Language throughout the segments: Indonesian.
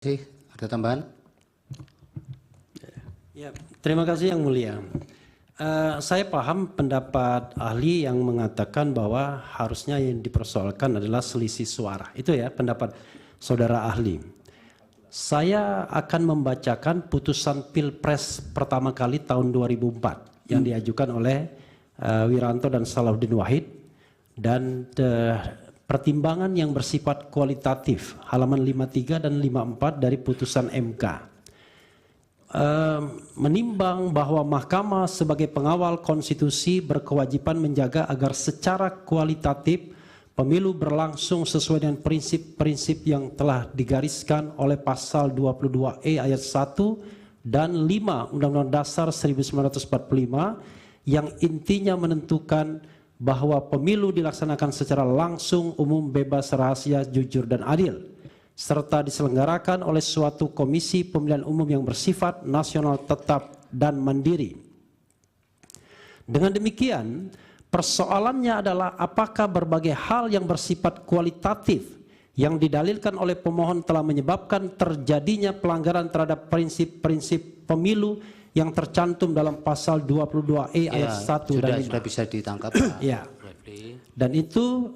Ada tambahan? Ya, terima kasih Yang Mulia. Saya paham pendapat ahli yang mengatakan bahwa harusnya yang dipersoalkan adalah selisih suara. Itu ya pendapat saudara ahli. Saya akan membacakan putusan Pilpres pertama kali tahun 2004 yang diajukan oleh Wiranto dan Salahuddin Wahid dan pertimbangan yang bersifat kualitatif halaman 53 dan 54 dari putusan MK. Menimbang bahwa Mahkamah sebagai pengawal konstitusi berkewajiban menjaga agar secara kualitatif pemilu berlangsung sesuai dengan prinsip-prinsip yang telah digariskan oleh pasal 22E ayat 1 dan 5 Undang-Undang Dasar 1945 yang intinya menentukan bahwa pemilu dilaksanakan secara langsung, umum, bebas, rahasia, jujur, dan adil, serta diselenggarakan oleh suatu komisi pemilihan umum yang bersifat nasional tetap dan mandiri. Dengan demikian, persoalannya adalah apakah berbagai hal yang bersifat kualitatif yang didalilkan oleh pemohon telah menyebabkan terjadinya pelanggaran terhadap prinsip-prinsip pemilu yang tercantum dalam pasal 22E ayat 1 dan 5. Sudah bisa ditangkap. Ya. Dan itu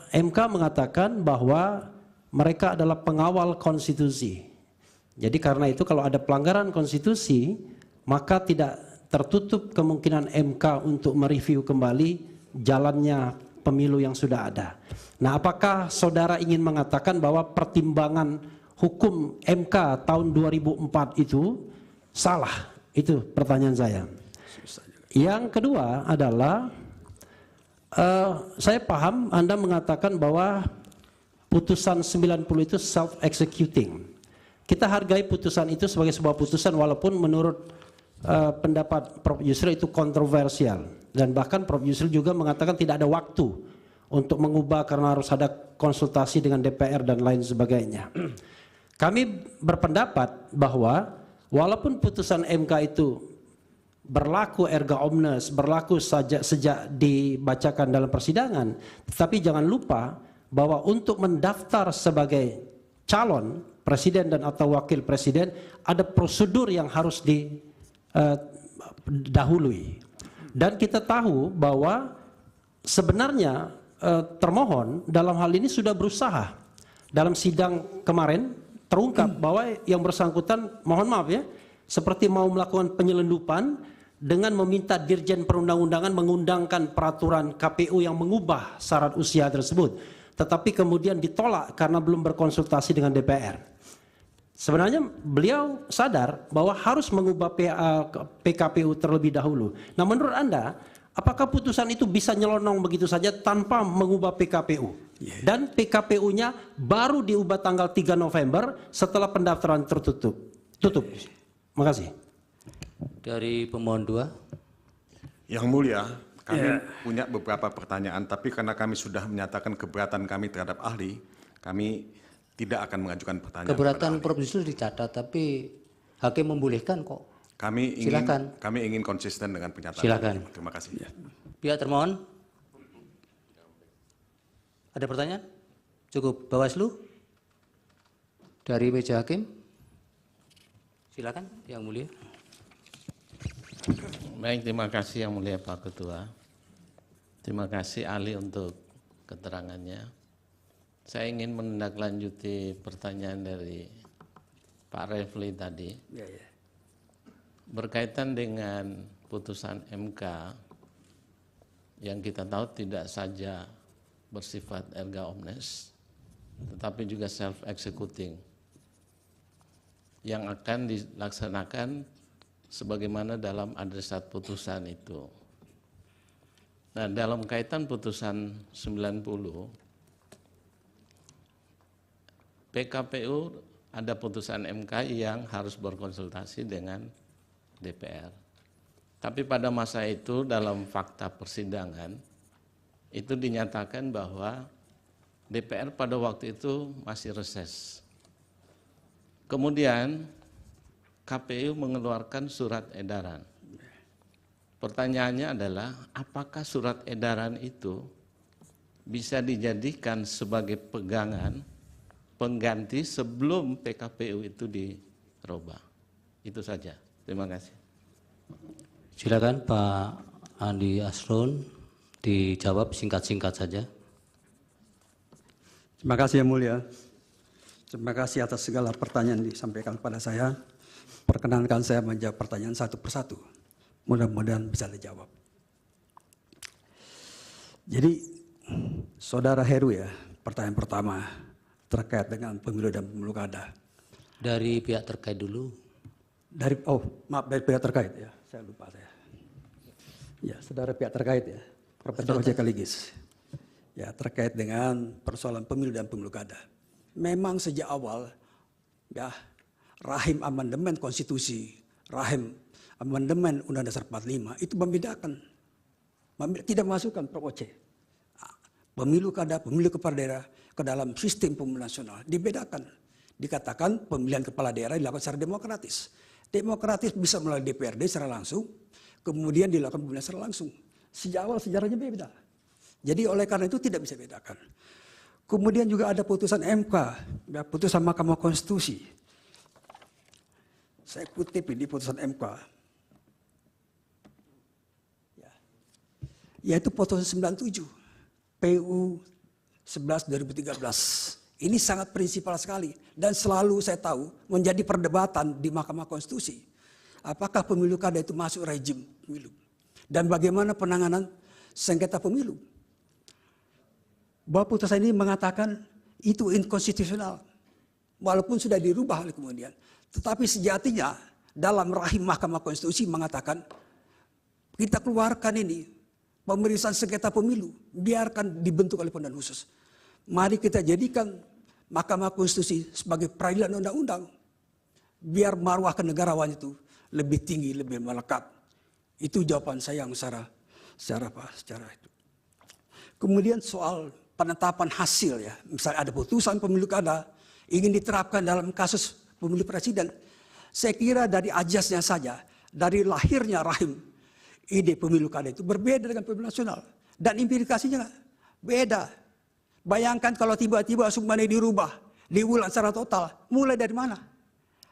MK mengatakan bahwa mereka adalah pengawal konstitusi. Jadi karena itu kalau ada pelanggaran konstitusi, maka tidak tertutup kemungkinan MK untuk mereview kembali jalannya pemilu yang sudah ada. Nah, apakah saudara ingin mengatakan bahwa pertimbangan hukum MK tahun 2004 itu salah? Itu pertanyaan saya. Yang kedua adalah saya paham Anda mengatakan bahwa putusan 90 itu self-executing. Kita hargai putusan itu sebagai sebuah putusan walaupun menurut pendapat Prof. Yusril itu kontroversial. Dan bahkan Prof. Yusril juga mengatakan tidak ada waktu untuk mengubah karena harus ada konsultasi dengan DPR dan lain sebagainya. Kami berpendapat bahwa walaupun putusan MK itu berlaku erga omnes, berlaku sejak dibacakan dalam persidangan, tetapi jangan lupa bahwa untuk mendaftar sebagai calon presiden dan atau wakil presiden ada prosedur yang harus didahului. Dan kita tahu bahwa sebenarnya termohon dalam hal ini sudah berusaha. Dalam sidang kemarin terungkap bahwa yang bersangkutan, mohon maaf ya, seperti mau melakukan penyelundupan dengan meminta Dirjen Perundang-undangan mengundangkan peraturan KPU yang mengubah syarat usia tersebut. Tetapi kemudian ditolak karena belum berkonsultasi dengan DPR. Sebenarnya beliau sadar bahwa harus mengubah PKPU terlebih dahulu. Nah, menurut Anda, apakah putusan itu bisa nyelonong begitu saja tanpa mengubah PKPU? Dan PKPU-nya baru diubah tanggal 3 November setelah pendaftaran tertutup. Tutup. Makasih. Dari pemohon 2. Yang Mulia, kami punya beberapa pertanyaan, tapi karena kami sudah menyatakan keberatan kami terhadap ahli, kami tidak akan mengajukan pertanyaan. Keberatan Prof. Yusril dicatat, tapi hakim membolehkan kok. Kami ingin konsisten dengan pernyataan. Silakan. Terima kasih. Pihak termohon. Ada pertanyaan? Cukup. Bawaslu? Dari meja hakim? Silakan, Yang Mulia. Baik, terima kasih Yang Mulia Pak Ketua. Terima kasih ahli untuk keterangannya. Saya ingin menindaklanjuti pertanyaan dari Pak Refli tadi. Berkaitan dengan putusan MK yang kita tahu tidak saja bersifat erga omnes, tetapi juga self-executing yang akan dilaksanakan sebagaimana dalam adresat putusan itu. Nah, dalam kaitan putusan 90, PKPU ada putusan MK yang harus berkonsultasi dengan DPR. Tapi pada masa itu dalam fakta persidangan, itu dinyatakan bahwa DPR pada waktu itu masih reses. Kemudian KPU mengeluarkan surat edaran. Pertanyaannya adalah apakah surat edaran itu bisa dijadikan sebagai pegangan pengganti sebelum PKPU itu dirubah. Itu saja. Terima kasih. Silakan Pak Andi Asrun dijawab singkat-singkat saja. Terima kasih Yang Mulia. Terima kasih atas segala pertanyaan yang disampaikan kepada saya. Perkenankan saya menjawab pertanyaan satu persatu. Mudah-mudahan bisa dijawab. Jadi, Saudara Heru ya, pertanyaan pertama terkait dengan pemilu dan pemilu kada. Dari pihak terkait dulu. Dari pihak terkait ya, saya lupa saya. Ya, saudara pihak terkait ya, Profesor Oce Kaligis. Ya, terkait dengan persoalan pemilu dan pemilu kada. Memang sejak awal ya, rahim amandemen konstitusi, rahim amandemen Undang-Undang Dasar 45 itu membedakan. Tidak masukkan Prof. Oce. Pemilu kada, pemilu kepala daerah ke dalam sistem pemilu nasional dibedakan. Dikatakan pemilihan kepala daerah dilakukan secara demokratis. Demokratis bisa melalui DPRD secara langsung, kemudian dilakukan pemilihan secara langsung. Sejak awal sejarahnya beda. Jadi oleh karena itu tidak bisa bedakan. Kemudian juga ada putusan MK, ya, putusan Mahkamah Konstitusi. Saya kutip di putusan MK. Ya. Yaitu putusan 97, PU 11 2013. Ini sangat prinsipal sekali dan selalu saya tahu menjadi perdebatan di Mahkamah Konstitusi. Apakah pemilu kada itu masuk rejim pemilu? Dan bagaimana penanganan sengketa pemilu? Bahwa putusan ini mengatakan itu inkonstitusional. Walaupun sudah dirubah oleh kemudian. Tetapi sejatinya dalam rahim Mahkamah Konstitusi mengatakan kita keluarkan ini pemeriksaan sengketa pemilu. Biarkan dibentuk oleh pemilihan khusus. Mari kita jadikan Mahkamah Konstitusi sebagai peradilan undang-undang. Biar marwah kenegarawan itu lebih tinggi, lebih melekat. Itu jawaban saya yang secara itu. Kemudian soal penetapan hasil ya. Misalnya ada putusan pemilu kada ingin diterapkan dalam kasus pemilu presiden. Saya kira dari ajasnya saja, dari lahirnya rahim ide pemilu kada itu berbeda dengan pemilu nasional. Dan implikasinya beda. Bayangkan kalau tiba-tiba semuanya dirubah, diulang secara total. Mulai dari mana?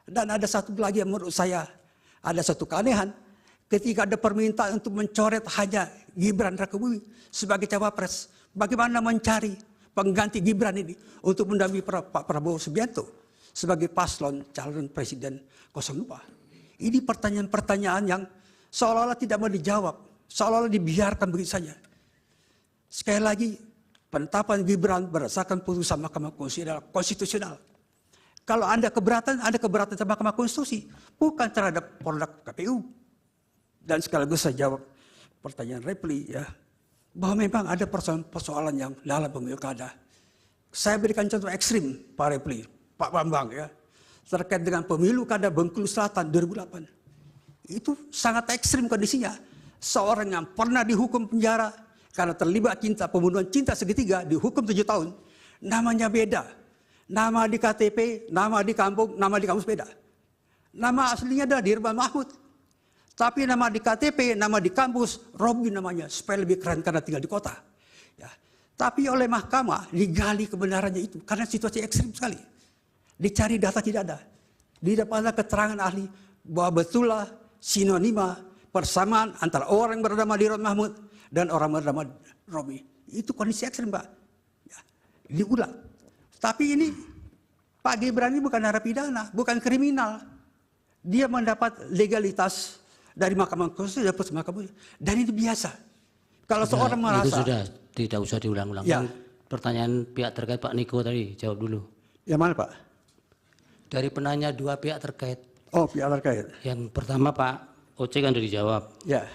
Dan ada satu lagi yang menurut saya ada satu keanehan. Ketika ada permintaan untuk mencoret hanya Gibran Rakebumi sebagai cawapres, bagaimana mencari pengganti Gibran ini untuk mendampingi Pak Prabowo Subianto sebagai paslon calon presiden 02. Ini pertanyaan-pertanyaan yang seolah-olah tidak mau dijawab, seolah-olah dibiarkan begitu saja. Sekali lagi, penetapan Gibran berdasarkan putusan Mahkamah Konstitusi adalah konstitusional. Kalau Anda keberatan terhadap Mahkamah Konstitusi, bukan terhadap produk KPU. Dan sekaligus saya jawab pertanyaan Repli ya, bahwa memang ada persoalan yang dalam pemilu kada. Saya berikan contoh ekstrim Pak Repli, Pak Bambang ya, terkait dengan pemilu kada Bengkulu Selatan 2008. Itu sangat ekstrim kondisinya. Seorang yang pernah dihukum penjara karena terlibat pembunuhan cinta segitiga dihukum 7 tahun. Namanya beda. Nama di KTP, nama di kampung, nama di kampus beda. Nama aslinya adalah Dirban Mahmud. Tapi nama di KTP, nama di kampus, Robi namanya, supaya lebih keren karena tinggal di kota. Ya. Tapi oleh mahkamah digali kebenarannya itu, karena situasi ekstrim sekali. Dicari data tidak ada. Didapatkan keterangan ahli bahwa betullah sinonima persamaan antara orang yang bernama Dirban Mahmud dan orang bernama Robi. Itu kondisi ekstrim, Pak. Ya. Diulang. Tapi ini Pak Gibran ini bukan narapidana, bukan kriminal. Dia mendapat legalitas dari Mahkamah Konstitusi dan itu biasa. Kalau seorang merasa itu sudah tidak usah diulang-ulang. Ya. Pertanyaan pihak terkait Pak Niko tadi jawab dulu. Yang mana Pak? Dari penanya dua pihak terkait. Oh, pihak terkait. Yang pertama Pak Oce kan sudah dijawab. Ya.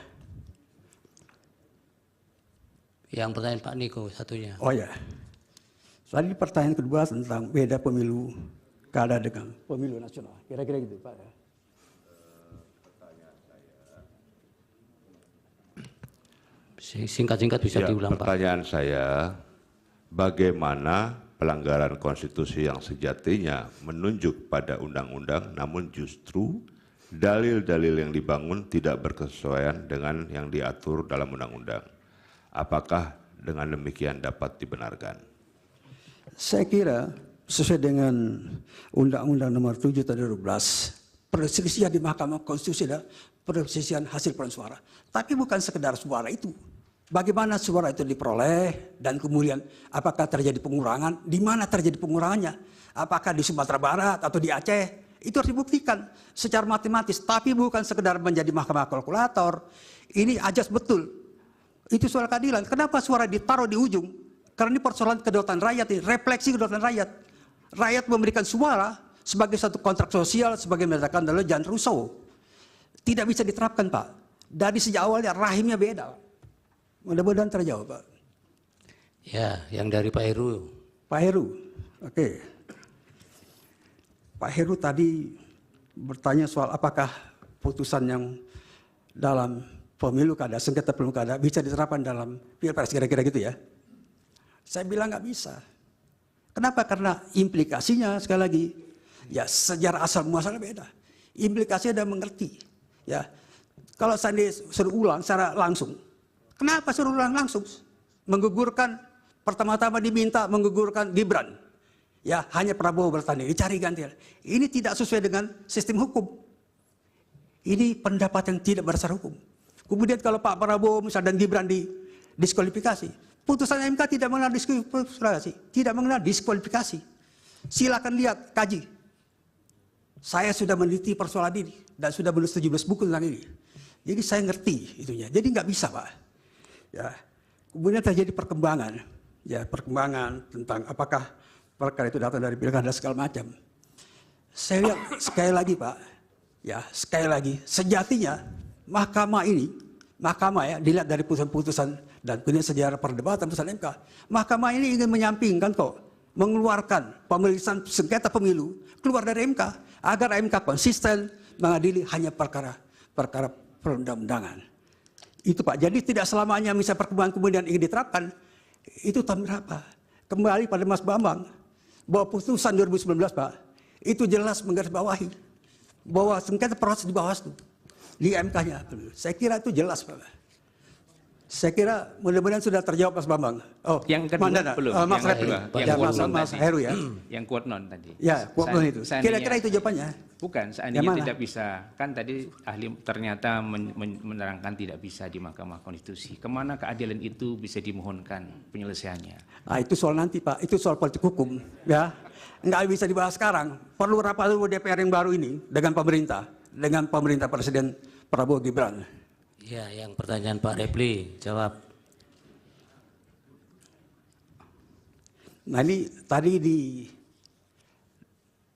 Yang pertanyaan Pak Niko satunya. Oh ya. Tadi pertanyaan kedua tentang beda pemilu kada dengan pemilu nasional. Kira-kira gitu Pak ya. Singkat-singkat bisa Ya, diulang Pak. pertanyaan saya, bagaimana pelanggaran konstitusi yang sejatinya menunjuk pada undang-undang namun justru dalil-dalil yang dibangun tidak berkesesuaian dengan yang diatur dalam undang-undang. Apakah dengan demikian dapat dibenarkan? Saya kira sesuai dengan Undang-Undang Nomor 7 Tahun 2012, perselisihan di Mahkamah Konstitusi adalah perselisihan hasil perolehan suara. Tapi bukan sekedar suara itu. Bagaimana suara itu diperoleh dan kemudian apakah terjadi pengurangan, di mana terjadi pengurangannya, apakah di Sumatera Barat atau di Aceh, itu harus dibuktikan secara matematis, tapi bukan sekedar menjadi mahkamah kalkulator. Ini ajas betul. Itu soal keadilan. Kenapa suara ditaruh di ujung? Karena ini persoalan kedaulatan rakyat, ini refleksi kedaulatan rakyat. Rakyat memberikan suara sebagai satu kontrak sosial, sebagai mengatakan adalah Jean Rousseau. Tidak bisa diterapkan, Pak. Dari sejak awalnya rahimnya beda. Mudah-mudahan terjawab, Pak. Ya, yang dari Pak Heru. Pak Heru, oke. Pak Heru tadi bertanya soal apakah putusan yang dalam pemilu kada, sengketa pemilu kada bisa diterapkan dalam pilpres, kira-kira gitu ya. Saya bilang nggak bisa. Kenapa? Karena implikasinya sekali lagi, ya sejarah asal muasalnya beda. Implikasinya udah mengerti. Ya, kalau saya suruh ulang secara langsung, kenapa suruh ulang langsung? Menggugurkan, pertama-tama diminta menggugurkan Gibran. Ya, hanya Prabowo bertanding, dicari ganti. Ini tidak sesuai dengan sistem hukum. Ini pendapat yang tidak berdasar hukum. Kemudian kalau Pak Prabowo misalnya dan Gibran diskualifikasi, putusan MK tidak mengenal diskualifikasi, tidak mengenal diskualifikasi. Silakan lihat, kaji. Saya sudah meneliti persoalan ini dan sudah menulis 17 buku tentang ini. Jadi saya ngerti itunya. Jadi nggak bisa, Pak. Ya. Kemudian terjadi perkembangan, ya perkembangan tentang apakah perkara itu datang dari pilkada segala macam. Saya lihat sekali lagi, Pak. Ya, sekali lagi, sejatinya mahkamah ini, mahkamah ya, dilihat dari putusan-putusan dan kemudian sejarah perdebatan putusan MK. Mahkamah ini ingin menyampingkan kok, mengeluarkan pemeriksaan sengketa pemilu keluar dari MK agar MK konsisten mengadili hanya perkara perundang-undangan. Itu, Pak. Jadi tidak selamanya misalnya perkembangan kemudian ingin diterapkan. Itu tahun berapa? Kembali pada Mas Bambang bahwa putusan 2019, Pak, itu jelas menggarisbawahi bahwa sengketa proses di Bawaslu, di MK-nya. Saya kira itu jelas, Pak. Saya kira mudah-mudahan sudah terjawab Mas Bambang. Oh, yang kedua Mandana, belum. Mas Yang Refli, kedua, ya, Mas Heru ya. Yang quote non tadi. Ya, quote non itu. Kira-kira itu jawabannya. Bukan, seandainya tidak bisa. Kan tadi ahli ternyata menerangkan tidak bisa di Mahkamah Konstitusi. Kemana keadilan itu bisa dimohonkan penyelesaiannya? Nah, itu soal nanti, Pak. Itu soal politik hukum, ya. Nggak bisa dibahas sekarang. Perlu rapat dulu DPR yang baru ini dengan pemerintah Presiden Prabowo Gibran. Ya, yang pertanyaan Pak Refli, jawab. Nah, ini tadi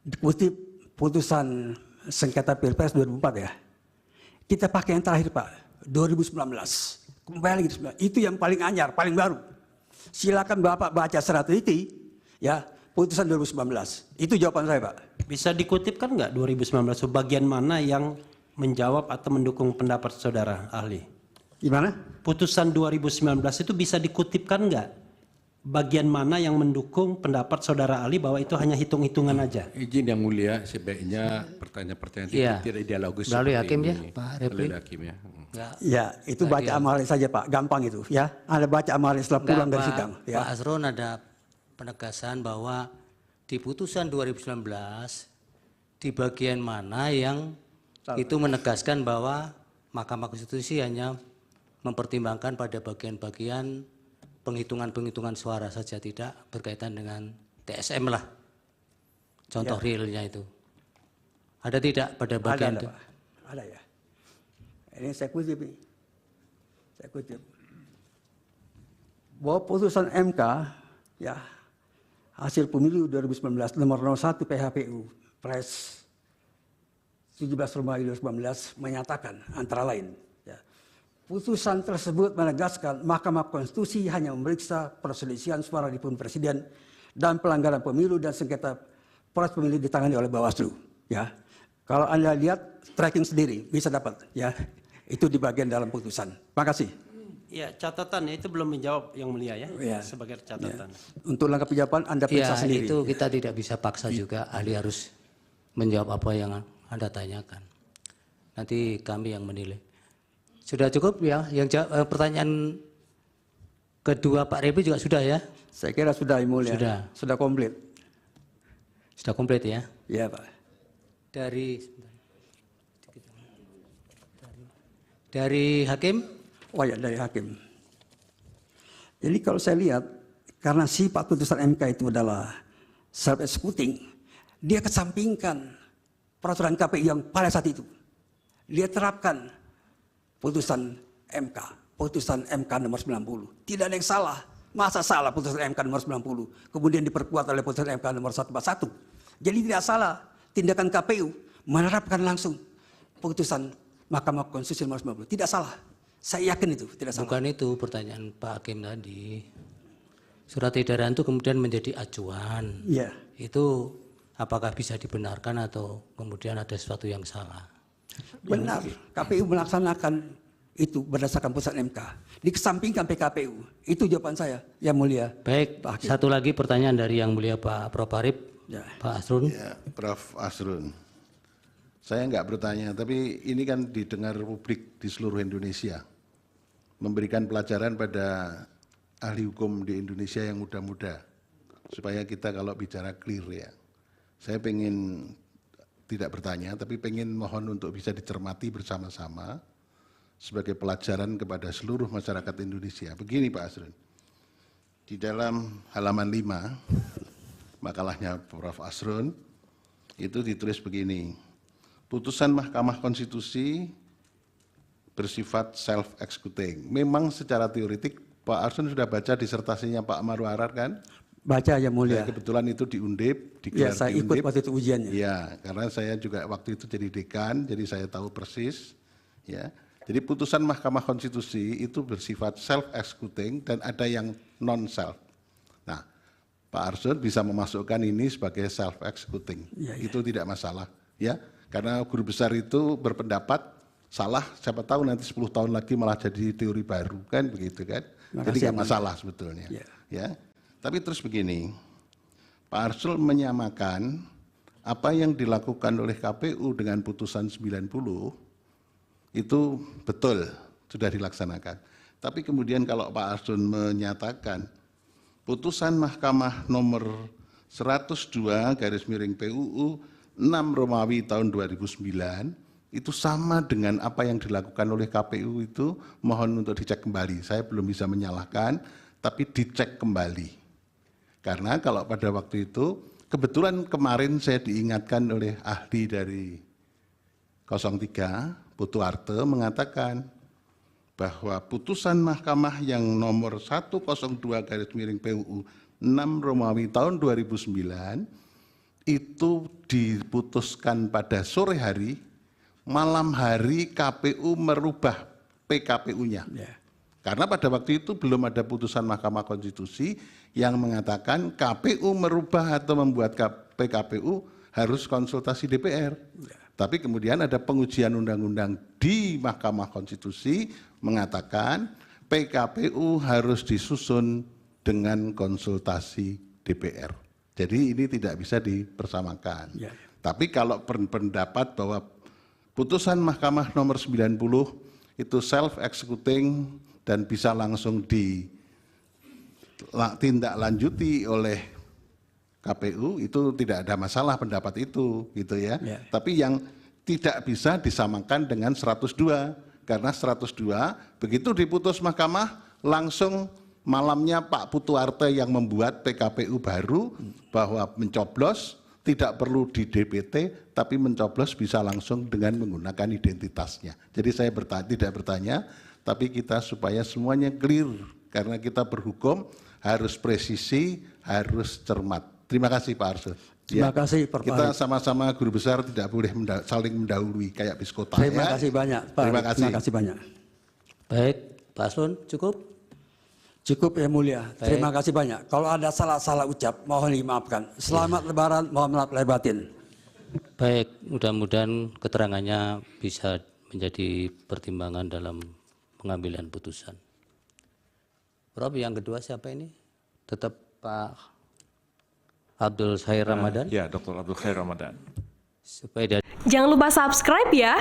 dikutip putusan sengketa Pilpres 2004 ya. Kita pakai yang terakhir, Pak, 2019. Kembali lagi 2019. Itu yang paling anyar, paling baru. Silakan Bapak baca secara teliti ya, putusan 2019. Itu jawaban saya, Pak. Bisa dikutipkan nggak 2019 bagian mana yang menjawab atau mendukung pendapat saudara ahli? Gimana? Putusan 2019 itu bisa dikutipkan nggak? Bagian mana yang mendukung pendapat saudara ahli bahwa itu hanya hitung-hitungan aja? Izin yang mulia, sebaiknya pertanyaan-pertanyaan Iya. tidak dialogis Melalui seperti hakim ya, ini. Pak Refli. Melalui hakim ya. Enggak. Ya, itu baca amalnya saja, Pak. Gampang itu ya. Anda baca amalnya setelah pulang dari sidang. Pak Ya. Asron ada penegasan bahwa di putusan 2019 di bagian mana yang itu menegaskan bahwa Mahkamah Konstitusi hanya mempertimbangkan pada bagian-bagian penghitungan suara saja, tidak berkaitan dengan TSM lah. Contoh realnya itu. Ada tidak pada bagian Ada, itu? Pak. Ada ya. Ini saya kutip nih. Saya kutip. Bahwa putusan MK ya hasil pemilu 2019 nomor 01 PHPU Pres 17 Februari 2019 menyatakan antara lain ya, putusan tersebut menegaskan Mahkamah Konstitusi hanya memeriksa perselisihan suara di pemilu presiden dan pelanggaran pemilu dan sengketa proses pemilu ditangani oleh Bawaslu. Ya, kalau Anda lihat tracking sendiri bisa dapat ya, itu di bagian dalam putusan. Terima kasih. Ya, catatannya itu belum menjawab yang mulia ya, Ya. sebagai catatan. Untuk langkah jawaban Anda periksa Ya, sendiri. itu kita tidak bisa paksa juga, ahli harus menjawab apa yang Anda tanyakan. Nanti kami yang menilai. Sudah cukup ya? Yang pertanyaan kedua Pak Refli juga sudah ya? Saya kira sudah, Yang Mulia. Sudah. Sudah komplit. Sudah komplit ya? Ya Pak. Dari hakim? Oh ya, dari hakim. Jadi kalau saya lihat, karena sifat putusan MK itu adalah self-executing, dia kesampingkan peraturan KPU yang pada saat itu. Dia terapkan putusan MK nomor 90. Tidak ada yang salah. Masa salah putusan MK nomor 90, kemudian diperkuat oleh putusan MK nomor 141. Jadi tidak salah tindakan KPU menerapkan langsung putusan Mahkamah Konstitusi nomor 90. Tidak salah. Saya yakin itu tidak salah. Bukan itu pertanyaan Pak Hakim tadi. Surat edaran itu kemudian menjadi acuan. Iya. Itu apakah bisa dibenarkan atau kemudian ada sesuatu yang salah? Benar. KPU melaksanakan itu berdasarkan putusan MK. Dikesampingkan PKPU. Itu jawaban saya, Yang Mulia. Baik, Pak Hakim. satu lagi pertanyaan dari Yang Mulia Pak Prof. Arif. Ya. Pak Asrun. Ya, Prof. Asrun. Saya nggak bertanya, tapi ini kan didengar publik di seluruh Indonesia. Memberikan pelajaran pada ahli hukum di Indonesia yang muda-muda. Supaya kita kalau bicara clear ya. Saya pengen tidak bertanya, tapi pengen mohon untuk bisa dicermati bersama-sama sebagai pelajaran kepada seluruh masyarakat Indonesia. Begini Pak Asrun, di dalam halaman 5, makalahnya Prof. Asrun, itu ditulis begini, putusan Mahkamah Konstitusi bersifat self-executing. Memang secara teoretik, Pak Asrun sudah baca disertasinya Pak Marwarar kan? Baca Yang Mulia. Ya, kebetulan itu di Undip, Ya, saya ikut waktu itu ujiannya. Ya, karena saya juga waktu itu jadi dekan, jadi saya tahu persis. Ya, jadi putusan Mahkamah Konstitusi itu bersifat self-executing dan ada yang non-self. Nah, Pak Arsul bisa memasukkan ini sebagai self-executing. Ya, ya. Itu tidak masalah. Ya, karena guru besar itu berpendapat salah, siapa tahu nanti 10 tahun lagi malah jadi teori baru kan begitu kan. Jadi nggak masalah sebetulnya. Ya. Tapi terus begini, Pak Arsul menyamakan apa yang dilakukan oleh KPU dengan putusan 90 itu betul sudah dilaksanakan. Tapi kemudian kalau Pak Arsul menyatakan putusan Mahkamah nomor 102/PUU 6 Romawi tahun 2009 itu sama dengan apa yang dilakukan oleh KPU itu, mohon untuk dicek kembali. Saya belum bisa menyalahkan, tapi dicek kembali. Karena kalau pada waktu itu, kebetulan kemarin saya diingatkan oleh ahli dari 03, Putu Arte, mengatakan bahwa putusan Mahkamah yang nomor 102/PUU 6 Romawi tahun 2009 itu diputuskan pada sore hari, malam hari KPU merubah PKPU-nya. Ya. Karena pada waktu itu belum ada putusan Mahkamah Konstitusi yang mengatakan KPU merubah atau membuat PKPU harus konsultasi DPR. Ya. Tapi kemudian ada pengujian undang-undang di Mahkamah Konstitusi mengatakan PKPU harus disusun dengan konsultasi DPR. Jadi ini tidak bisa dipersamakan. Ya. Tapi kalau pendapat bahwa putusan Mahkamah nomor 90 itu self-executing dan bisa langsung ditindaklanjuti oleh KPU, itu tidak ada masalah pendapat itu, gitu ya. Tapi yang tidak bisa disamakan dengan 102, karena 102 begitu diputus Mahkamah langsung malamnya Pak Putu Arte yang membuat PKPU baru bahwa mencoblos tidak perlu di DPT, tapi mencoblos bisa langsung dengan menggunakan identitasnya. Jadi saya tidak bertanya, tapi kita supaya semuanya clear, karena kita berhukum harus presisi, harus cermat. Terima kasih Pak Arsul. Terima kasih Pak Kita sama-sama guru besar tidak boleh saling mendahului kayak biskota. Terima kasih banyak Pak. Terima kasih. Terima kasih banyak. Baik, Pak Asrun cukup? Cukup Yang Mulia. Baik. Terima kasih banyak. Kalau ada salah-salah ucap, mohon dimaafkan. Selamat Lebaran, mohon maaf lahir batin. Baik, mudah-mudahan keterangannya bisa menjadi pertimbangan dalam pengambilan putusan. Prof, yang kedua siapa ini? Tetap Pak Abdul Khair Ramadan? Ya, Dr. Abdul Khair Ramadan. Supaya dari Jangan lupa subscribe ya.